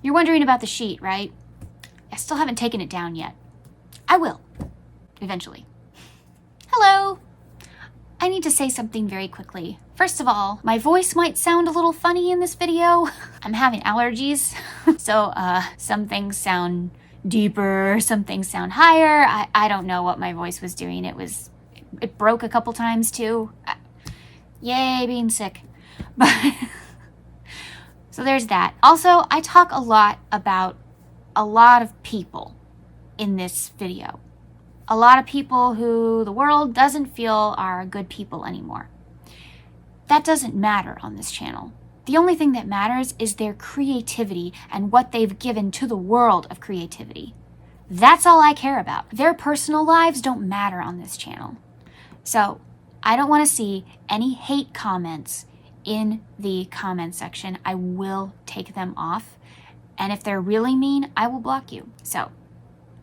You're wondering about the sheet, right? I still haven't taken it down yet. I will, eventually. Hello! I need to say something very quickly. First of all, my voice might sound a little funny in this video. I'm having allergies, so some things sound deeper, some things sound higher. I don't know what my voice was doing. It broke a couple times too. Yay, being sick. But so there's that. Also, I talk a lot about a lot of people in this video. A lot of people who the world doesn't feel are good people anymore. That doesn't matter on this channel. The only thing that matters is their creativity and what they've given to the world of creativity. That's all I care about. Their personal lives don't matter on this channel. So I don't want to see any hate comments in the comment section. I will take them off. And if they're really mean, I will block you. So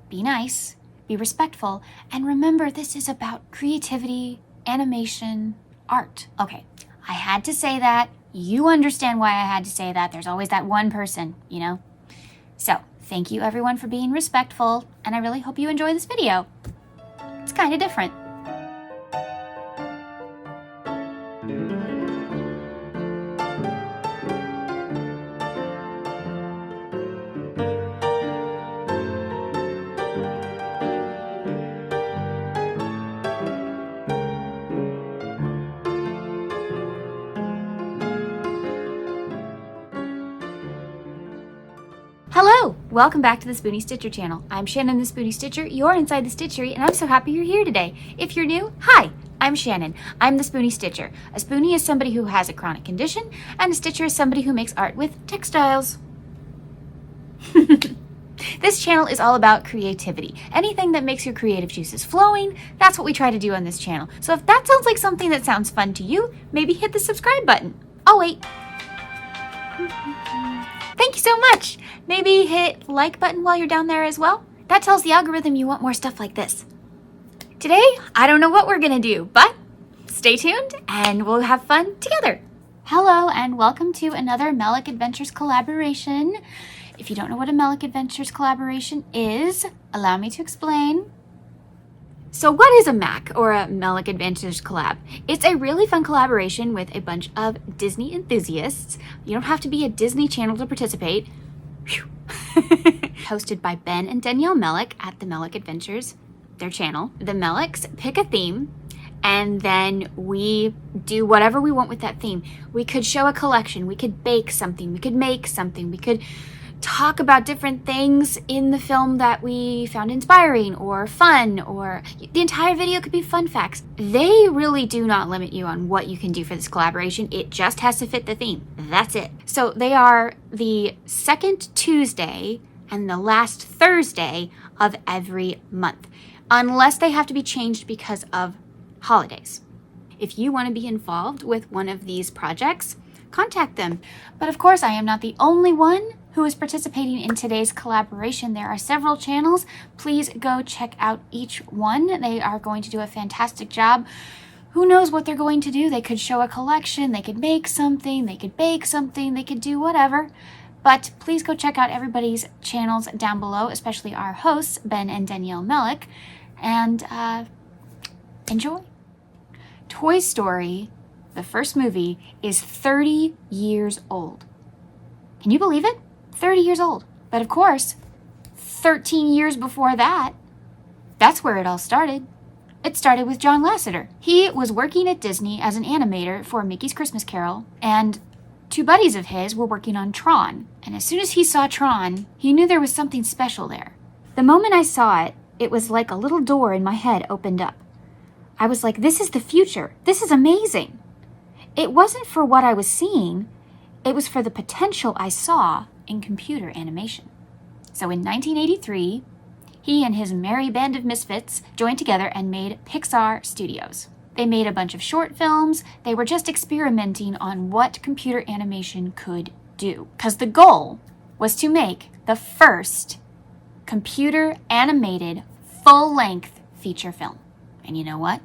be nice, be respectful, and remember this is about creativity, animation, art. Okay, I had to say that. You understand why I had to say that. There's always that one person, you know? So thank you everyone for being respectful, and I really hope you enjoy this video. It's kind of different. Hello! Welcome back to the Spoonie Stitcher channel. I'm Shannon the Spoonie Stitcher, you're inside the Stitchery, and I'm so happy you're here today. If you're new, hi! I'm Shannon. I'm the Spoonie Stitcher. A Spoonie is somebody who has a chronic condition, and a Stitcher is somebody who makes art with textiles. This channel is all about creativity. Anything that makes your creative juices flowing, that's what we try to do on this channel. So if that sounds like something that sounds fun to you, maybe hit the subscribe button. Oh wait. Thank you so much. Maybe hit like button while you're down there as well. That tells the algorithm you want more stuff like this. Today, I don't know what we're gonna do, but stay tuned and we'll have fun together. Hello and welcome to another Melick Adventures collaboration. If you don't know what a Melick Adventures collaboration is, allow me to explain. So what is a MAC, or a Melick Adventures collab? It's a really fun collaboration with a bunch of Disney enthusiasts. You don't have to be a Disney channel to participate. Hosted by Ben and Danielle Melick at the Melick Adventures, their channel. The Melicks pick a theme, and then we do whatever we want with that theme. We could show a collection, we could bake something, we could make something, we could talk about different things in the film that we found inspiring or fun, or the entire video could be fun facts. They really do not limit you on what you can do for this collaboration. It just has to fit the theme. That's it. So they are the second Tuesday and the last Thursday of every month, unless they have to be changed because of holidays. If you want to be involved with one of these projects, contact them. But of course, I am not the only one who is participating in today's collaboration. There are several channels. Please go check out each one. They are going to do a fantastic job. Who knows what they're going to do? They could show a collection, they could make something, they could bake something, they could do whatever. But please go check out everybody's channels down below, especially our hosts, Ben and Danielle Melick, and enjoy. Toy Story, the first movie, is 30 years old. Can you believe it? 30 years old. But of course, 13 years before that, that's where it all started. It started with John Lasseter. He was working at Disney as an animator for Mickey's Christmas Carol, and two buddies of his were working on Tron. And as soon as he saw Tron, he knew there was something special there. The moment I saw it, it was like a little door in my head opened up. I was like, this is the future. This is amazing. It wasn't for what I was seeing. It was for the potential I saw in computer animation. So in 1983, he and his merry band of misfits joined together and made Pixar Studios. They made a bunch of short films. They were just experimenting on what computer animation could do. Because the goal was to make the first computer animated full-length feature film. And you know what?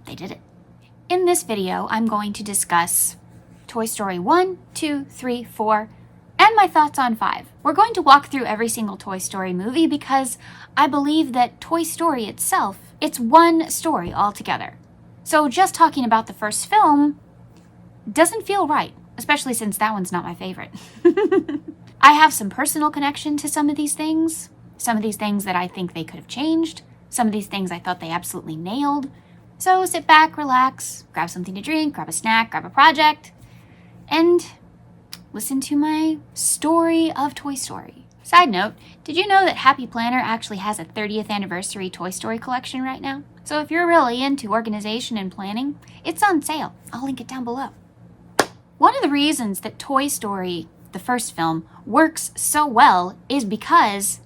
They did it. In this video, I'm going to discuss Toy Story 1, 2, 3, 4, and my thoughts on 5. We're going to walk through every single Toy Story movie because I believe that Toy Story itself, it's one story altogether. So just talking about the first film doesn't feel right, especially since that one's not my favorite. I have some personal connection to some of these things that I think they could have changed, some of these things I thought they absolutely nailed. So sit back, relax, grab something to drink, grab a snack, grab a project, and listen to my story of Toy Story. Side note, did you know that Happy Planner actually has a 30th anniversary Toy Story collection right now? So if you're really into organization and planning, it's on sale. I'll link it down below. One of the reasons that Toy Story, the first film, works so well is because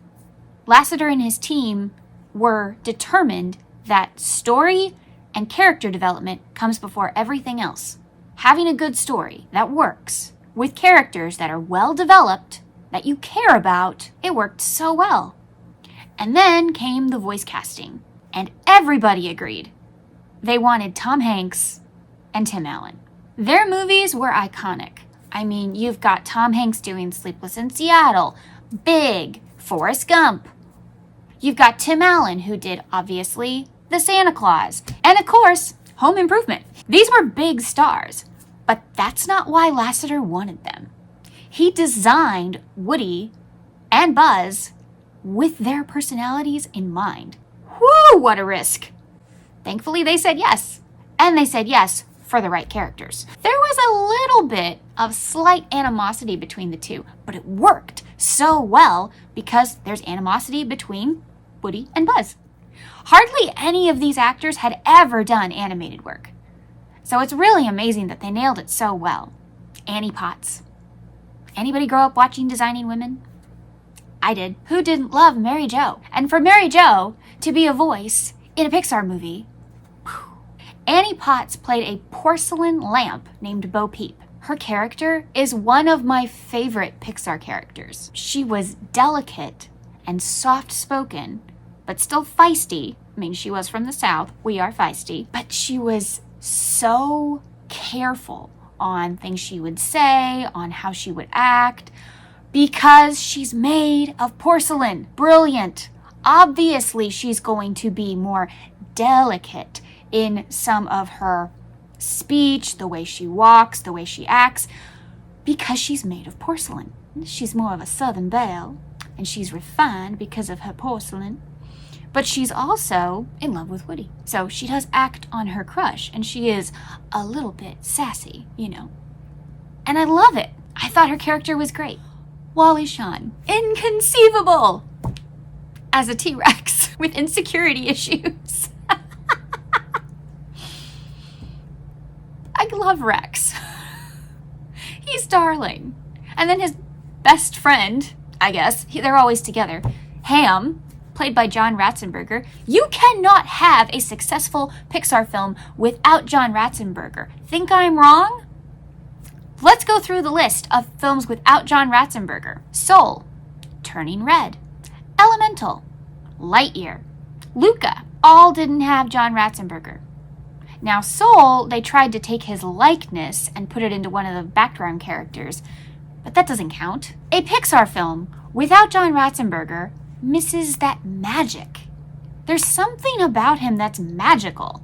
Lasseter and his team were determined that story and character development comes before everything else. Having a good story that works with characters that are well developed, that you care about, it worked so well. And then came the voice casting, and everybody agreed. They wanted Tom Hanks and Tim Allen. Their movies were iconic. I mean, you've got Tom Hanks doing Sleepless in Seattle, Big, Forrest Gump. You've got Tim Allen, who did, obviously, The Santa Claus, and of course, Home Improvement. These were big stars, but that's not why Lasseter wanted them. He designed Woody and Buzz with their personalities in mind. Whew, what a risk. Thankfully, they said yes. And they said yes for the right characters. There was a little bit of slight animosity between the two, but it worked so well because there's animosity between Woody and Buzz. Hardly any of these actors had ever done animated work. So it's really amazing that they nailed it so well. Annie Potts. Anybody grow up watching Designing Women? I did. Who didn't love Mary Jo? And for Mary Jo to be a voice in a Pixar movie, whew. Annie Potts played a porcelain lamp named Bo Peep. Her character is one of my favorite Pixar characters. She was delicate and soft-spoken, but still feisty. I mean, she was from the South. We are feisty. But she was so careful on things she would say, on how she would act, because she's made of porcelain. Brilliant. Obviously, she's going to be more delicate in some of her speech, the way she walks, the way she acts, because she's made of porcelain. She's more of a Southern belle, and she's refined because of her porcelain. But she's also in love with Woody. So she does act on her crush, and she is a little bit sassy, you know. And I love it. I thought her character was great. Wally Shawn. Inconceivable! As a T-Rex with insecurity issues. I love Rex. He's darling. And then his best friend, I guess, they're always together, Ham, played by John Ratzenberger. You cannot have a successful Pixar film without John Ratzenberger. Think I'm wrong? Let's go through the list of films without John Ratzenberger. Soul, Turning Red, Elemental, Lightyear, Luca, all didn't have John Ratzenberger. Now Soul, they tried to take his likeness and put it into one of the background characters, but that doesn't count. A Pixar film without John Ratzenberger misses that magic. There's something about him that's magical.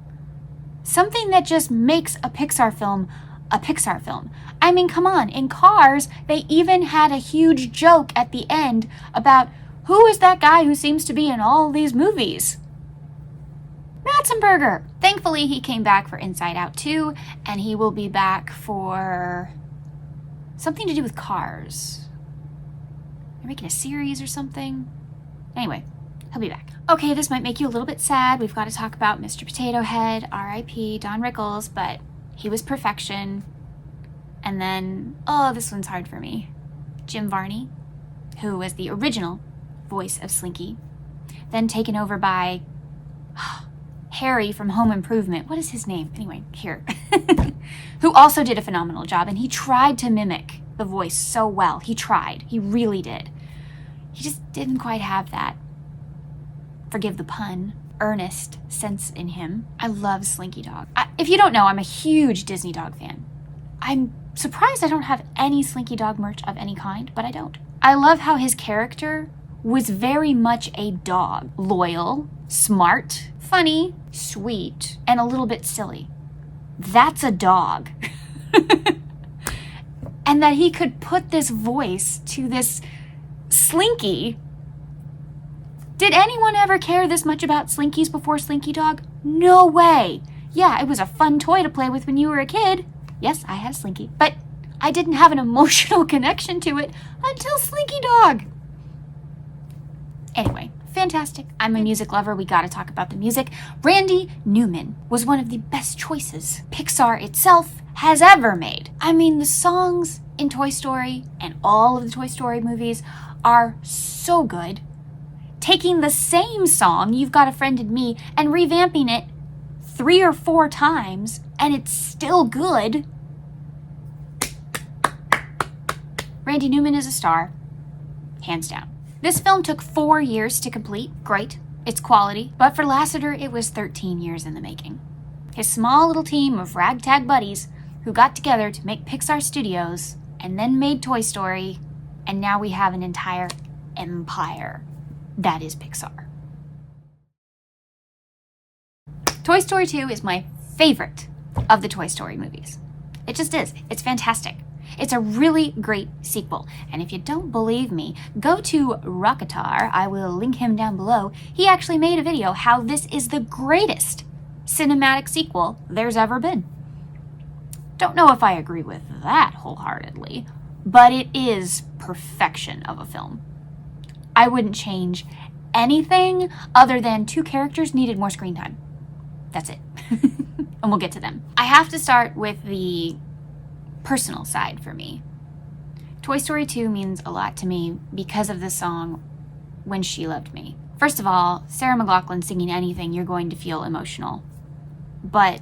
Something that just makes a Pixar film a Pixar film. I mean, come on, in Cars, they even had a huge joke at the end about who is that guy who seems to be in all these movies? Ratzenberger. Thankfully, he came back for Inside Out 2, and he will be back for something to do with Cars. They're making a series or something. Anyway, he'll be back. Okay, this might make you a little bit sad. We've got to talk about Mr. Potato Head, R.I.P. Don Rickles, but he was perfection. And then, oh, this one's hard for me. Jim Varney, who was the original voice of Slinky, then taken over by Harry from Home Improvement. What is his name? Anyway, here. Who also did a phenomenal job, and he tried to mimic the voice so well. He tried. He really did. He just didn't quite have that, forgive the pun, earnest sense in him. I love Slinky Dog. If you don't know, I'm a huge Disney Dog fan. I'm surprised I don't have any Slinky Dog merch of any kind, but I don't. I love how his character was very much a dog. Loyal, smart, funny, sweet, and a little bit silly. That's a dog. And that he could put this voice to this Slinky. Did anyone ever care this much about Slinkies before Slinky Dog? No way. Yeah, it was a fun toy to play with when you were a kid. Yes, I had a Slinky, but I didn't have an emotional connection to it until Slinky Dog. Anyway, fantastic. I'm a music lover. We gotta talk about the music. Randy Newman was one of the best choices Pixar itself has ever made. I mean, the songs in Toy Story and all of the Toy Story movies are so good. Taking the same song, You've Got a Friend in Me, and revamping it 3 or 4 times, and it's still good. Randy Newman is a star, hands down. This film took 4 years to complete. Great, it's quality. But for Lasseter, it was 13 years in the making. His small little team of ragtag buddies who got together to make Pixar Studios and then made Toy Story, and now we have an entire empire. That is Pixar. Toy Story 2 is my favorite of the Toy Story movies. It just is. It's fantastic. It's a really great sequel. And if you don't believe me, go to Rocketar. I will link him down below. He actually made a video how this is the greatest cinematic sequel there's ever been. Don't know if I agree with that wholeheartedly, but it is perfection of a film. I wouldn't change anything other than 2 characters needed more screen time. That's it. And we'll get to them. I have to start with the personal side for me. Toy Story 2 means a lot to me because of the song When She Loved Me. First of all, Sarah McLachlan singing anything, you're going to feel emotional. But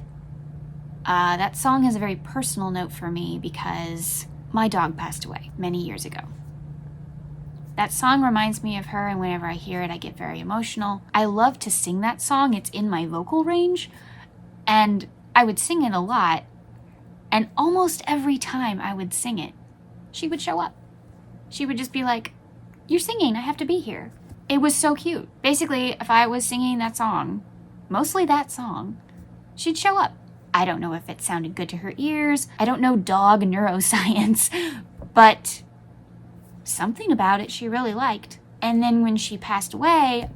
that song has a very personal note for me because my dog passed away many years ago. That song reminds me of her, and whenever I hear it, I get very emotional. I love to sing that song. It's in my vocal range, and I would sing it a lot, and almost every time I would sing it, she would show up. She would just be like, "You're singing, I have to be here." It was so cute. Basically, if I was singing that song, mostly that song, she'd show up. I don't know if it sounded good to her ears. I don't know dog neuroscience, but something about it she really liked. And then when she passed away,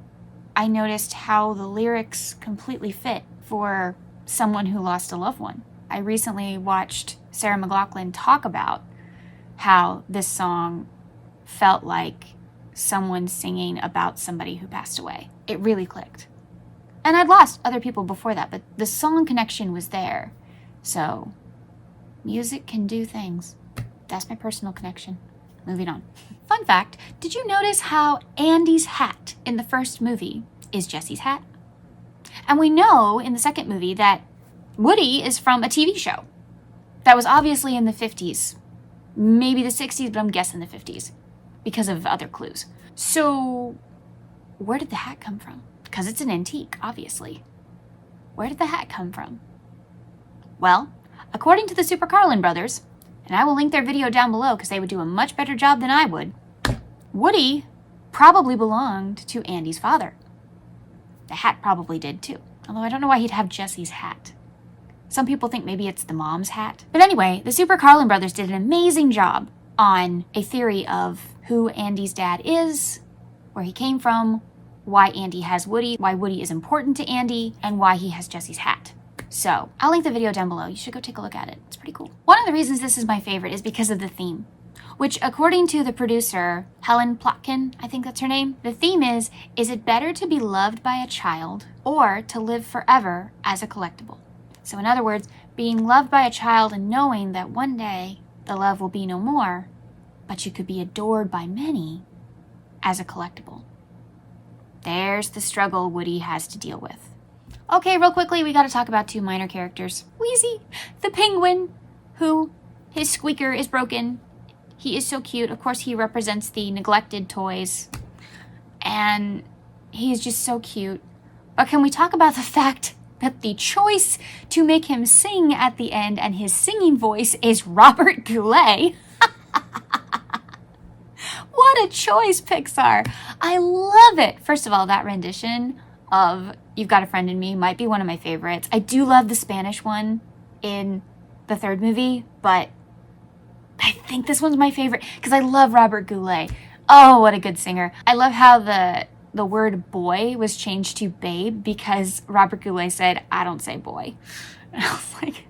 I noticed how the lyrics completely fit for someone who lost a loved one. I recently watched Sarah McLachlan talk about how this song felt like someone singing about somebody who passed away. It really clicked. And I'd lost other people before that, but the song connection was there. So, music can do things. That's my personal connection. Moving on. Fun fact, did you notice how Andy's hat in the first movie is Jesse's hat? And we know in the second movie that Woody is from a TV show that was obviously in the 50s. Maybe the 60s, but I'm guessing the 50s because of other clues. So, where did the hat come from? Because it's an antique, obviously. Where did the hat come from? Well, according to the Super Carlin brothers, and I will link their video down below because they would do a much better job than I would, Woody probably belonged to Andy's father. The hat probably did too. Although I don't know why he'd have Jesse's hat. Some people think maybe it's the mom's hat. But anyway, the Super Carlin brothers did an amazing job on a theory of who Andy's dad is, where he came from, why Andy has Woody, why Woody is important to Andy, and why he has Jesse's hat. So, I'll link the video down below. You should go take a look at it. It's pretty cool. One of the reasons this is my favorite is because of the theme, which according to the producer, Helen Plotkin, I think that's her name, the theme is it better to be loved by a child or to live forever as a collectible? So in other words, being loved by a child and knowing that one day the love will be no more, but you could be adored by many as a collectible. There's the struggle Woody has to deal with. Okay, real quickly, we gotta talk about 2 minor characters. Wheezy, the penguin, who, his squeaker is broken. He is so cute. Of course, he represents the neglected toys. And he is just so cute. But can we talk about the fact But the choice to make him sing at the end and his singing voice is Robert Goulet. What a choice, Pixar. I love it. First of all, that rendition of You've Got a Friend in Me might be one of my favorites. I do love the Spanish one in the third movie, but I think this one's my favorite because I love Robert Goulet. Oh, what a good singer. I love how the word boy was changed to babe because Robert Goulet said, I don't say boy. And I was like,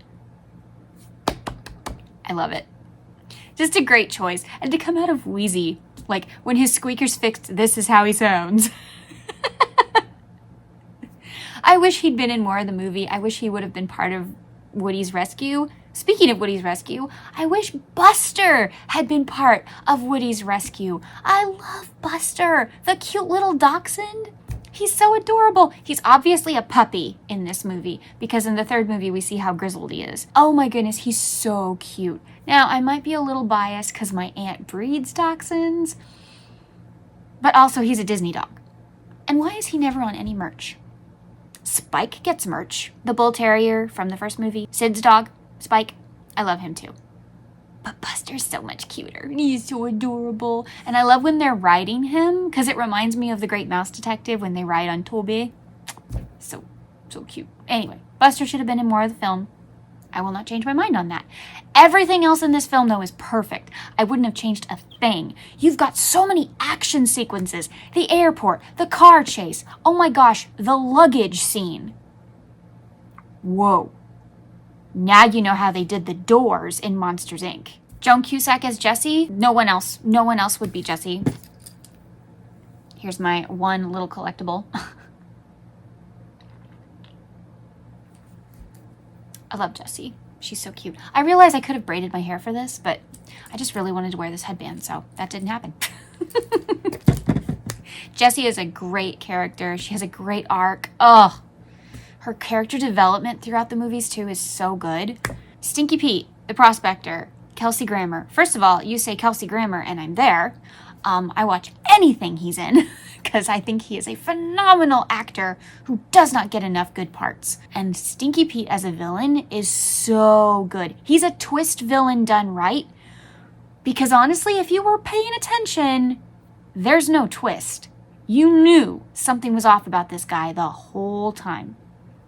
I love it. Just a great choice. And to come out of Wheezy, like when his squeaker's fixed, this is how he sounds. I wish he'd been in more of the movie. I wish he would have been part of Woody's rescue. Speaking of Woody's rescue, I wish Buster had been part of Woody's rescue. I love Buster, the cute little dachshund. He's so adorable. He's obviously a puppy in this movie because in the third movie we see how grizzled he is. Oh my goodness, he's so cute. Now, I might be a little biased because my aunt breeds dachshunds, but also he's a Disney dog. And why is he never on any merch? Spike gets merch. The bull terrier from the first movie. Sid's dog, Spike. I love him too. But Buster's so much cuter. He's so adorable. And I love when they're riding him because it reminds me of The Great Mouse Detective when they ride on Toby. So cute. Anyway, Buster should have been in more of the film. I will not change my mind on that. Everything else in this film, though, is perfect. I wouldn't have changed a thing. You've got so many action sequences. The airport, the car chase. Oh my gosh, the luggage scene. Whoa. Now you know how they did the doors in Monsters, Inc. Joan Cusack as Jessie. No one else would be Jessie. Here's my one little collectible. I love Jessie. She's so cute. I realize I could have braided my hair for this, but I just really wanted to wear this headband, so that didn't happen. Jessie is a great character. She has a great arc. Oh, her character development throughout the movies, too, is so good. Stinky Pete, the prospector, Kelsey Grammer. First of all, you say Kelsey Grammer, and I'm there. I watch anything he's in because I think he is a phenomenal actor who does not get enough good parts. And Stinky Pete as a villain is so good. He's a twist villain done right because honestly, if you were paying attention, there's no twist. You knew something was off about this guy the whole time.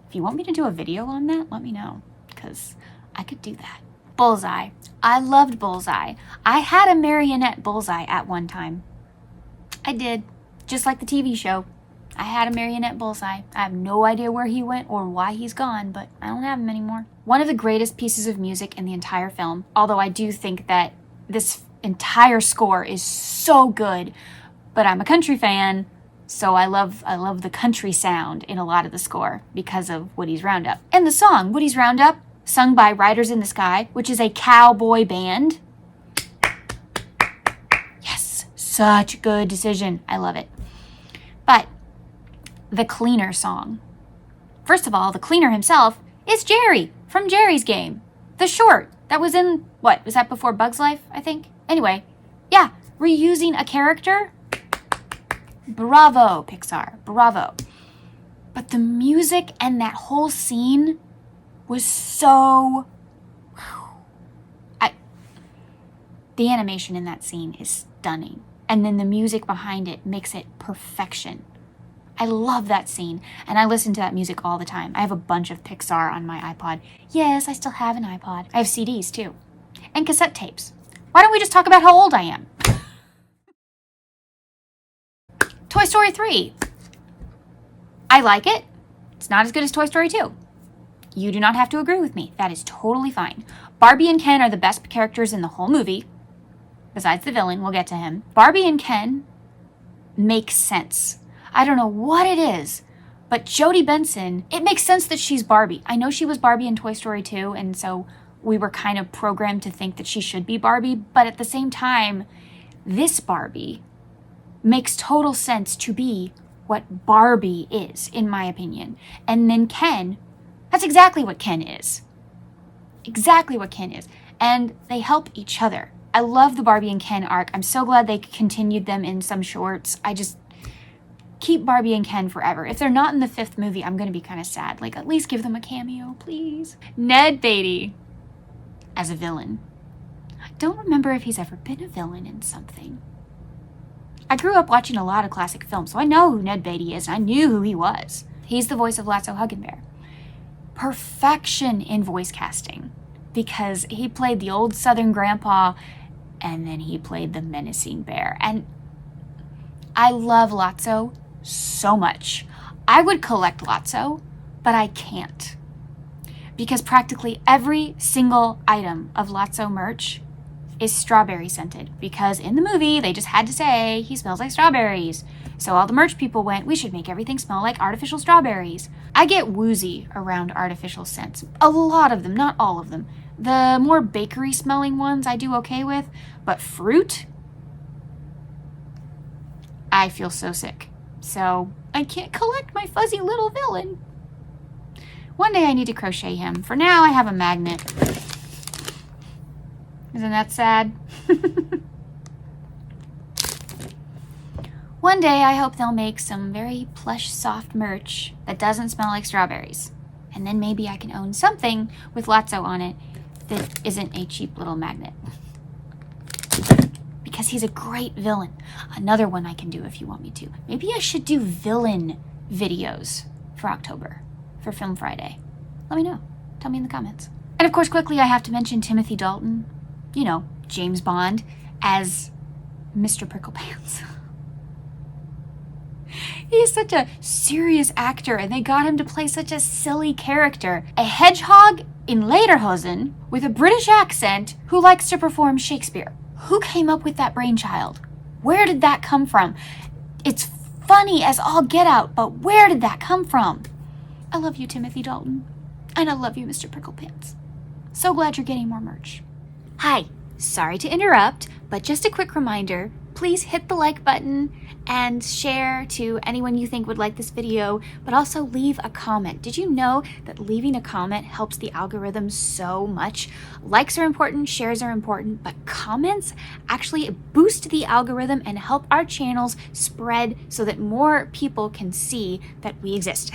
If you want me to do a video on that, let me know because I could do that. Bullseye. I loved Bullseye. I had a marionette Bullseye at one time. I did. Just like the TV show. I had a marionette Bullseye. I have no idea where he went or why he's gone, but I don't have him anymore. One of the greatest pieces of music in the entire film, although I do think that this entire score is so good, but I'm a country fan, so I love the country sound in a lot of the score because of Woody's Roundup. And the song, Woody's Roundup, sung by Riders in the Sky, which is a cowboy band. Yes, such a good decision. I love it. But the cleaner song. First of all, the cleaner himself is Jerry from Jerry's Game. The short that was in, what, was that before Bug's Life, I think? Anyway, yeah, reusing a character. Bravo, Pixar, bravo. But the music and that whole scene was so... The animation in that scene is stunning. And then the music behind it makes it perfection. I love that scene, and I listen to that music all the time. I have a bunch of Pixar on my iPod. Yes, I still have an iPod. I have CDs, too. And cassette tapes. Why don't we just talk about how old I am? Toy Story 3. I like it. It's not as good as Toy Story 2. You do not have to agree with me. That is totally fine. Barbie and Ken are the best characters in the whole movie. Besides the villain, we'll get to him. Barbie and Ken make sense. I don't know what it is, but Jodie Benson, it makes sense that she's Barbie. I know she was Barbie in Toy Story 2, and so we were kind of programmed to think that she should be Barbie, but at the same time, this Barbie makes total sense to be what Barbie is, in my opinion. And then Ken, that's exactly what Ken is. Exactly what Ken is. And they help each other. I love the Barbie and Ken arc. I'm so glad they continued them in some shorts. keep Barbie and Ken forever. If they're not in the 5th movie, I'm gonna be kind of sad. Like, at least give them a cameo, please. Ned Beatty as a villain. I don't remember if he's ever been a villain in something. I grew up watching a lot of classic films, so I know who Ned Beatty is. I knew who he was. He's the voice of Lotso Huggenbear. Perfection in voice casting, because he played the old Southern grandpa, and then he played the menacing bear. And I love Lotso so much. I would collect Lotso, but I can't. Because practically every single item of Lotso merch is strawberry scented. Because in the movie, they just had to say, he smells like strawberries. So all the merch people went, we should make everything smell like artificial strawberries. I get woozy around artificial scents. A lot of them, not all of them. The more bakery smelling ones I do okay with, but fruit? I feel so sick. So I can't collect my fuzzy little villain. One day I need to crochet him. For now, I have a magnet. Isn't that sad? One day I hope they'll make some very plush, soft merch that doesn't smell like strawberries. And then maybe I can own something with Lotso on it that isn't a cheap little magnet. Because he's a great villain. Another one I can do if you want me to. Maybe I should do villain videos for October, for Film Friday. Let me know. Tell me in the comments. And of course, quickly, I have to mention Timothy Dalton, you know, James Bond, as Mr. Pricklepants. He is such a serious actor, and they got him to play such a silly character. A hedgehog in Lederhosen with a British accent who likes to perform Shakespeare. Who came up with that brainchild? Where did that come from? It's funny as all get out, but where did that come from? I love you, Timothy Dalton. And I love you, Mr. Pricklepants. So glad you're getting more merch. Hi, sorry to interrupt, but just a quick reminder, please hit the like button and share to anyone you think would like this video, but also leave a comment. Did you know that leaving a comment helps the algorithm so much? Likes are important, shares are important, but comments actually boost the algorithm and help our channels spread so that more people can see that we exist.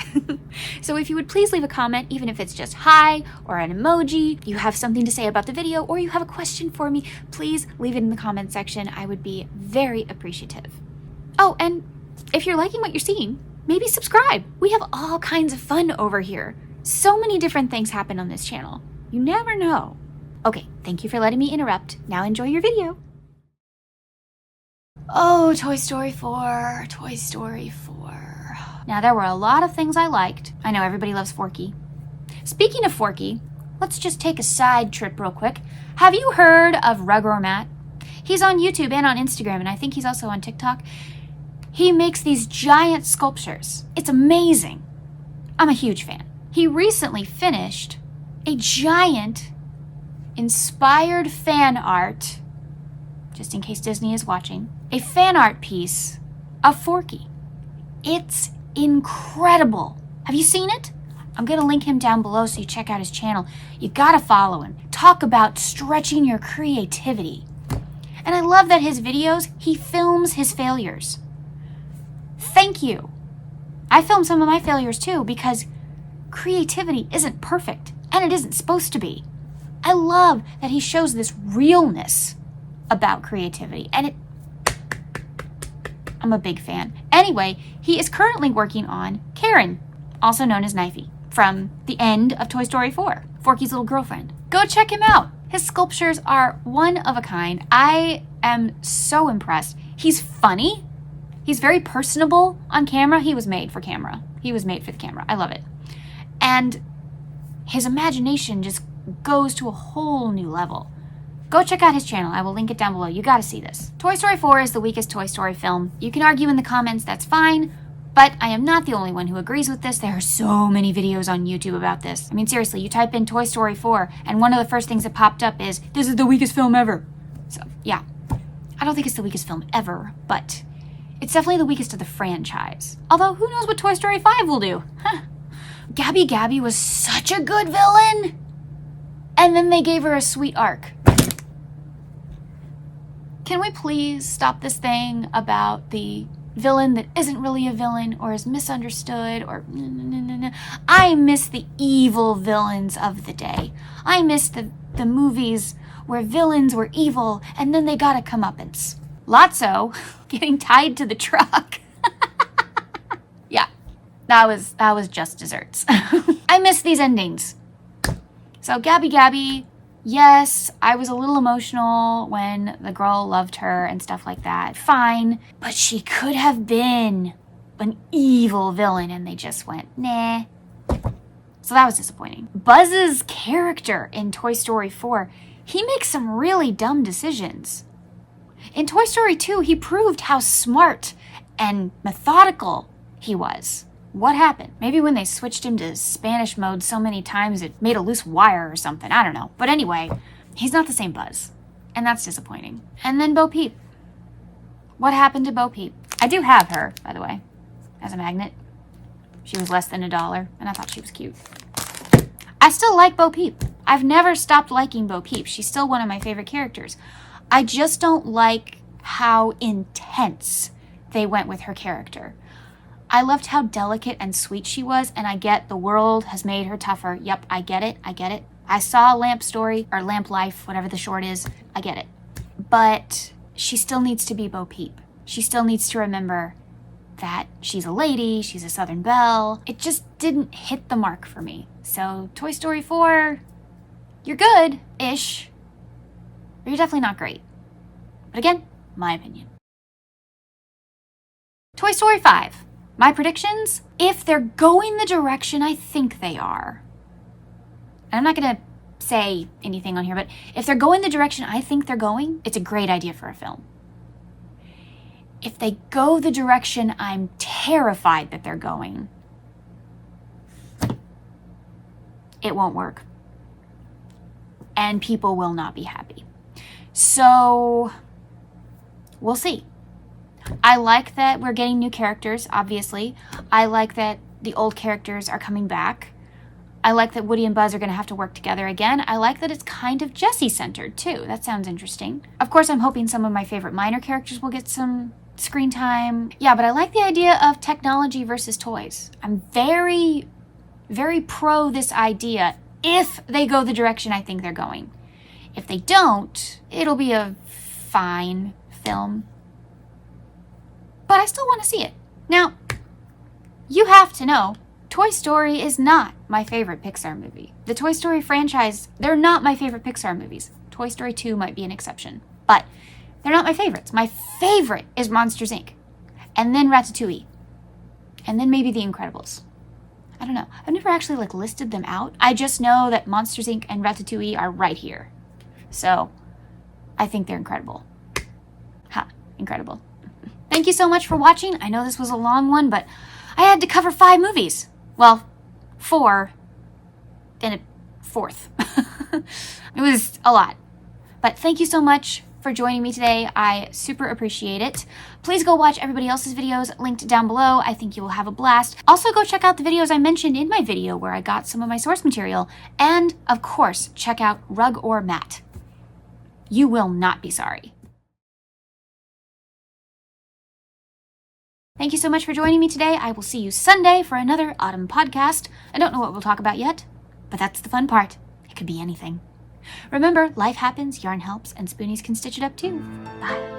So if you would please leave a comment, even if it's just hi or an emoji, you have something to say about the video, or you have a question for me, please leave it in the comment section. I would be very appreciative. Oh, and if you're liking what you're seeing, maybe subscribe. We have all kinds of fun over here. So many different things happen on this channel. You never know. Okay, thank you for letting me interrupt. Now enjoy your video. Oh, Toy Story 4, Toy Story 4. Now, there were a lot of things I liked. I know everybody loves Forky. Speaking of Forky, let's just take a side trip real quick. Have you heard of Rugror Matt? He's on YouTube and on Instagram, and I think he's also on TikTok. He makes these giant sculptures. It's amazing. I'm a huge fan. He recently finished a giant inspired fan art, just in case Disney is watching, a fan art piece of Forky. It's incredible. Have you seen it? I'm gonna link him down below so you check out his channel. You gotta follow him. Talk about stretching your creativity. And I love that his videos, he films his failures. Thank you. I film some of my failures too, because creativity isn't perfect, and it isn't supposed to be. I love that he shows this realness about creativity, and I'm a big fan. Anyway, he is currently working on Karen, also known as Knifey, from the end of Toy Story 4, Forky's little girlfriend. Go check him out. His sculptures are one of a kind. I am so impressed. He's funny. He's very personable on camera. He was made for camera. He was made for the camera. I love it. And his imagination just goes to a whole new level. Go check out his channel. I will link it down below. You gotta see this. Toy Story 4 is the weakest Toy Story film. You can argue in the comments, that's fine, but I am not the only one who agrees with this. There are so many videos on YouTube about this. I mean, seriously, you type in Toy Story 4, and one of the first things that popped up is, this is the weakest film ever. So, yeah. I don't think it's the weakest film ever, but it's definitely the weakest of the franchise. Although, who knows what Toy Story 5 will do? Huh. Gabby was such a good villain! And then they gave her a sweet arc. Can we please stop this thing about the villain that isn't really a villain or is misunderstood or I miss the evil villains of the day. I miss the movies where villains were evil and then they got a comeuppance. Lotso getting tied to the truck. Yeah, that was just desserts. I miss these endings. So Gabby, yes, I was a little emotional when the girl loved her and stuff like that. Fine, but she could have been an evil villain and they just went, nah. So that was disappointing. Buzz's character in Toy Story 4, he makes some really dumb decisions. In Toy Story 2, he proved how smart and methodical he was. What happened? Maybe when they switched him to Spanish mode so many times it made a loose wire or something. I don't know. But anyway, he's not the same Buzz. And that's disappointing. And then Bo Peep. What happened to Bo Peep? I do have her, by the way, as a magnet. She was less than $1, and I thought she was cute. I still like Bo Peep. I've never stopped liking Bo Peep. She's still one of my favorite characters. I just don't like how intense they went with her character. I loved how delicate and sweet she was, and I get the world has made her tougher. Yep, I get it. I saw Lamp Story, or Lamp Life, whatever the short is. I get it. But she still needs to be Bo Peep. She still needs to remember that she's a lady, she's a Southern belle. It just didn't hit the mark for me. So Toy Story 4, you're good-ish, but you're definitely not great. But again, my opinion. Toy Story 5. My predictions? If they're going the direction I think they are, and I'm not going to say anything on here, but if they're going the direction I think they're going, it's a great idea for a film. If they go the direction I'm terrified that they're going, it won't work. And people will not be happy. So, we'll see. I like that we're getting new characters, obviously. I like that the old characters are coming back. I like that Woody and Buzz are going to have to work together again. I like that it's kind of Jessie-centered, too. That sounds interesting. Of course, I'm hoping some of my favorite minor characters will get some screen time. Yeah, but I like the idea of technology versus toys. I'm very, very pro this idea if they go the direction I think they're going. If they don't, it'll be a fine film. But I still want to see it. Now, you have to know, Toy Story is not my favorite Pixar movie. The Toy Story franchise, they're not my favorite Pixar movies. Toy Story 2 might be an exception. But they're not my favorites. My favorite is Monsters, Inc. And then Ratatouille. And then maybe The Incredibles. I don't know. I've never actually listed them out. I just know that Monsters, Inc. and Ratatouille are right here. So, I think they're incredible. Ha, incredible. Thank you so much for watching. I know this was a long one, but I had to cover 5 movies. Well, 4 and a 4th. It was a lot. But thank you so much for joining me today. I super appreciate it. Please go watch everybody else's videos linked down below. I think you will have a blast. Also go check out the videos I mentioned in my video where I got some of my source material. And of course, check out Rug or Mat. You will not be sorry. Thank you so much for joining me today. I will see you Sunday for another autumn podcast. I don't know what we'll talk about yet, but that's the fun part. It could be anything. Remember, life happens, yarn helps, and spoonies can stitch it up too. Bye.